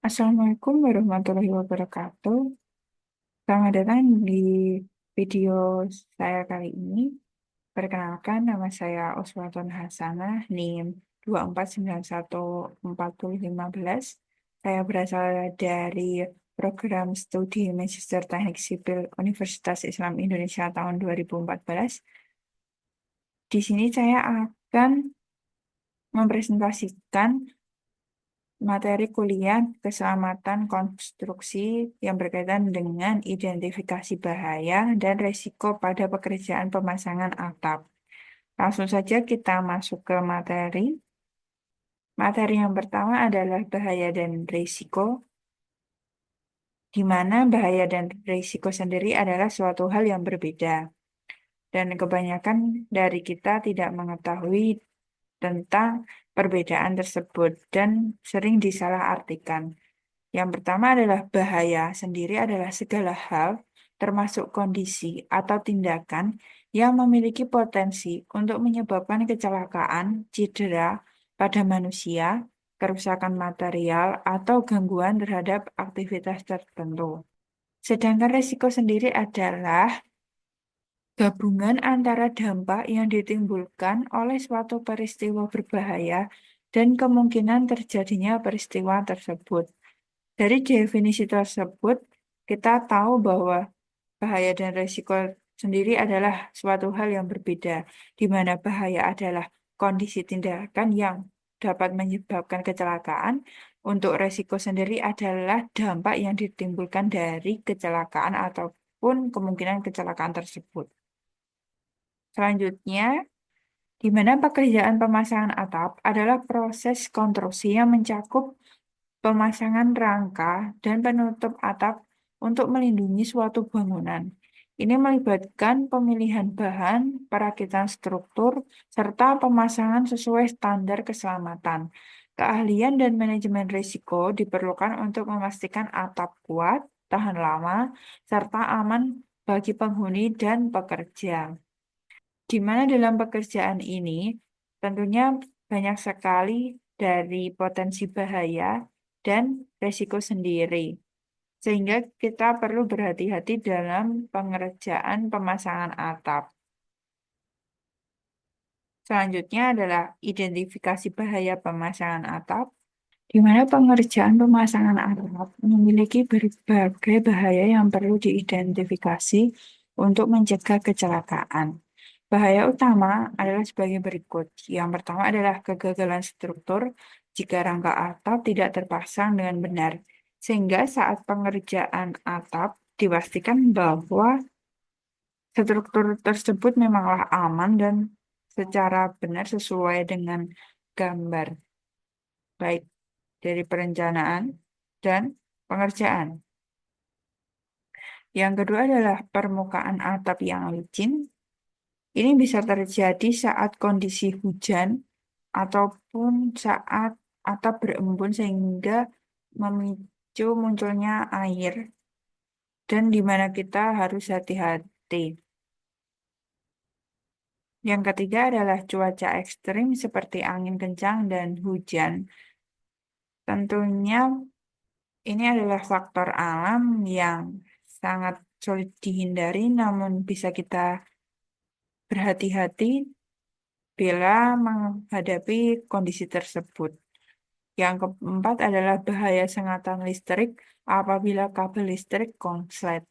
Assalamualaikum warahmatullahi wabarakatuh. Selamat datang di video saya kali ini. Perkenalkan, nama saya Uswatun Hasanah, NIM 2491415. Saya berasal dari program studi Magister Teknik Sipil Universitas Islam Indonesia tahun 2014. Di sini saya akan mempresentasikan materi kuliah keselamatan konstruksi yang berkaitan dengan identifikasi bahaya dan risiko pada pekerjaan pemasangan atap. Langsung saja kita masuk ke materi. Materi yang pertama adalah bahaya dan risiko, di mana bahaya dan risiko sendiri adalah suatu hal yang berbeda. Dan kebanyakan dari kita tidak mengetahui tentang perbedaan tersebut dan sering disalahartikan. Yang pertama adalah bahaya sendiri adalah segala hal, termasuk kondisi atau tindakan yang memiliki potensi untuk menyebabkan kecelakaan, cedera pada manusia, kerusakan material, atau gangguan terhadap aktivitas tertentu. Sedangkan risiko sendiri adalah gabungan antara dampak yang ditimbulkan oleh suatu peristiwa berbahaya dan kemungkinan terjadinya peristiwa tersebut. Dari definisi tersebut, kita tahu bahwa bahaya dan risiko sendiri adalah suatu hal yang berbeda, di mana bahaya adalah kondisi tindakan yang dapat menyebabkan kecelakaan. Untuk risiko sendiri adalah dampak yang ditimbulkan dari kecelakaan ataupun kemungkinan kecelakaan tersebut. Selanjutnya, di mana pekerjaan pemasangan atap adalah proses konstruksi yang mencakup pemasangan rangka dan penutup atap untuk melindungi suatu bangunan. Ini melibatkan pemilihan bahan, perakitan struktur, serta pemasangan sesuai standar keselamatan. Keahlian dan manajemen risiko diperlukan untuk memastikan atap kuat, tahan lama, serta aman bagi penghuni dan pekerja. Di mana dalam pekerjaan ini tentunya banyak sekali dari potensi bahaya dan resiko sendiri. Sehingga kita perlu berhati-hati dalam pengerjaan pemasangan atap. Selanjutnya adalah identifikasi bahaya pemasangan atap, di mana pengerjaan pemasangan atap memiliki berbagai bahaya yang perlu diidentifikasi untuk mencegah kecelakaan. Bahaya utama adalah sebagai berikut. Yang pertama adalah kegagalan struktur jika rangka atap tidak terpasang dengan benar. Sehingga saat pengerjaan atap dipastikan bahwa struktur tersebut memanglah aman dan secara benar sesuai dengan gambar, baik dari perencanaan dan pengerjaan. Yang kedua adalah permukaan atap yang licin. Ini bisa terjadi saat kondisi hujan ataupun saat atap berembun sehingga memicu munculnya air dan di mana kita harus hati-hati. Yang ketiga adalah cuaca ekstrim seperti angin kencang dan hujan. Tentunya ini adalah faktor alam yang sangat sulit dihindari, namun bisa kita berhati-hati bila menghadapi kondisi tersebut. Yang keempat adalah bahaya sengatan listrik apabila kabel listrik konslet.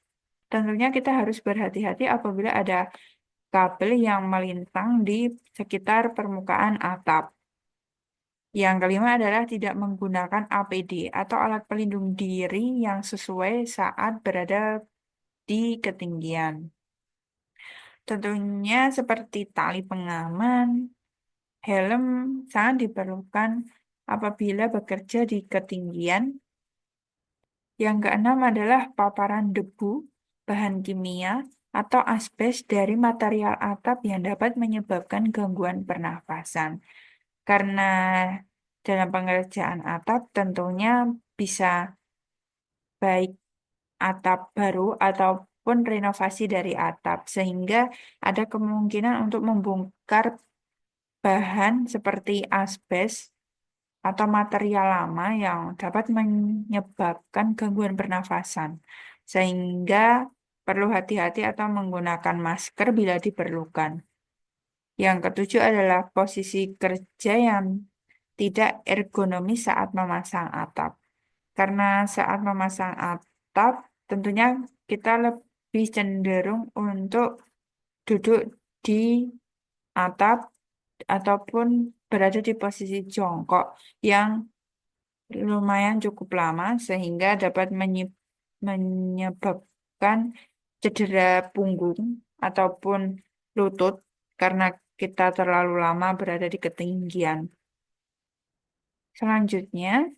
Tentunya kita harus berhati-hati apabila ada kabel yang melintang di sekitar permukaan atap. Yang kelima adalah tidak menggunakan APD atau alat pelindung diri yang sesuai saat berada di ketinggian. Tentunya seperti tali pengaman, helm sangat diperlukan apabila bekerja di ketinggian. Yang keenam adalah paparan debu, bahan kimia, atau asbes dari material atap yang dapat menyebabkan gangguan pernafasan. Karena dalam pengerjaan atap tentunya bisa baik atap baru ataupun renovasi dari atap, sehingga ada kemungkinan untuk membongkar bahan seperti asbes atau material lama yang dapat menyebabkan gangguan pernafasan, sehingga perlu hati-hati atau menggunakan masker bila diperlukan. Yang ketujuh adalah posisi kerja yang tidak ergonomis saat memasang atap. Karena saat memasang atap, tentunya kita lebih cenderung untuk duduk di atap ataupun berada di posisi jongkok yang lumayan cukup lama sehingga dapat menyebabkan cedera punggung ataupun lutut karena kita terlalu lama berada di ketinggian. Selanjutnya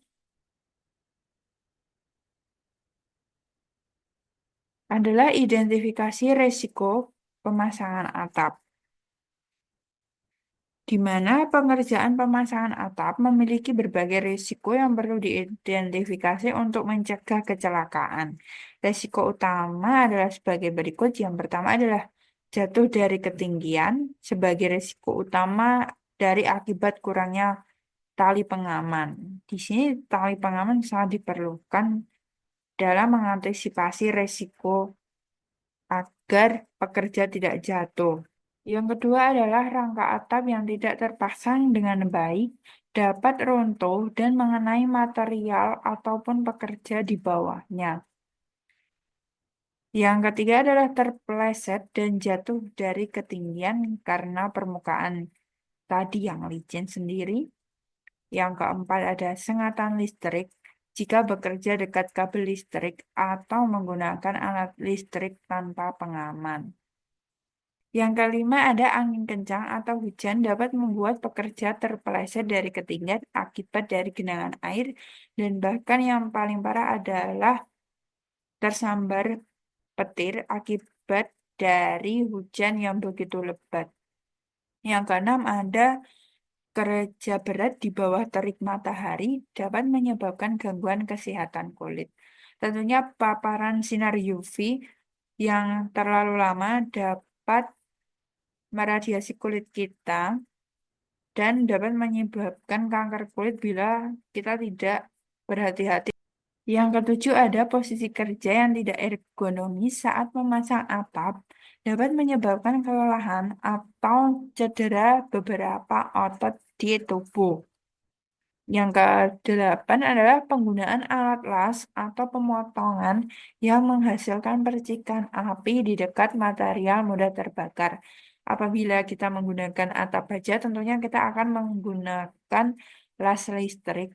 adalah identifikasi resiko pemasangan atap, di mana pengerjaan pemasangan atap memiliki berbagai risiko yang perlu diidentifikasi untuk mencegah kecelakaan. Risiko utama adalah sebagai berikut. Yang pertama adalah jatuh dari ketinggian sebagai risiko utama dari akibat kurangnya tali pengaman. Di sini tali pengaman sangat diperlukan dalam mengantisipasi risiko agar pekerja tidak jatuh. Yang kedua adalah rangka atap yang tidak terpasang dengan baik dapat runtuh dan mengenai material ataupun pekerja di bawahnya. Yang ketiga adalah terpeleset dan jatuh dari ketinggian karena permukaan tadi yang licin sendiri. Yang keempat ada sengatan listrik jika bekerja dekat kabel listrik atau menggunakan alat listrik tanpa pengaman. Yang kelima ada angin kencang atau hujan dapat membuat pekerja terpeleset dari ketinggian akibat dari genangan air dan bahkan yang paling parah adalah tersambar petir akibat dari hujan yang begitu lebat. Yang keenam ada kerja berat di bawah terik matahari dapat menyebabkan gangguan kesehatan kulit. Tentunya paparan sinar UV yang terlalu lama dapat meradiasi kulit kita dan dapat menyebabkan kanker kulit bila kita tidak berhati-hati. Yang ketujuh ada posisi kerja yang tidak ergonomis saat memasang atap dapat menyebabkan kelelahan atau cedera beberapa otot di tubuh. Yang kedelapan adalah penggunaan alat las atau pemotongan yang menghasilkan percikan api di dekat material mudah terbakar. Apabila kita menggunakan atap baja, tentunya kita akan menggunakan las listrik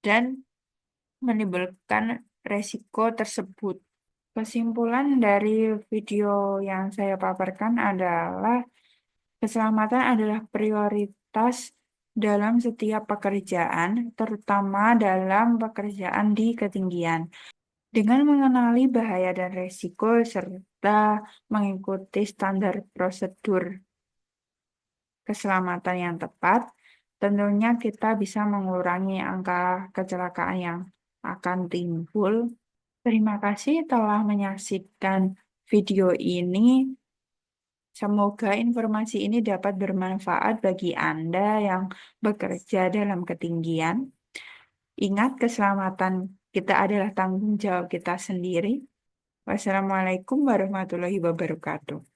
dan menimbulkan resiko tersebut. Kesimpulan dari video yang saya paparkan adalah keselamatan adalah prioritas dalam setiap pekerjaan, terutama dalam pekerjaan di ketinggian. Dengan mengenali bahaya dan risiko serta mengikuti standar prosedur keselamatan yang tepat, tentunya kita bisa mengurangi angka kecelakaan yang akan timbul. Terima kasih telah menyaksikan video ini. Semoga informasi ini dapat bermanfaat bagi Anda yang bekerja dalam ketinggian. Ingat, keselamatan kita adalah tanggung jawab kita sendiri. Wassalamualaikum warahmatullahi wabarakatuh.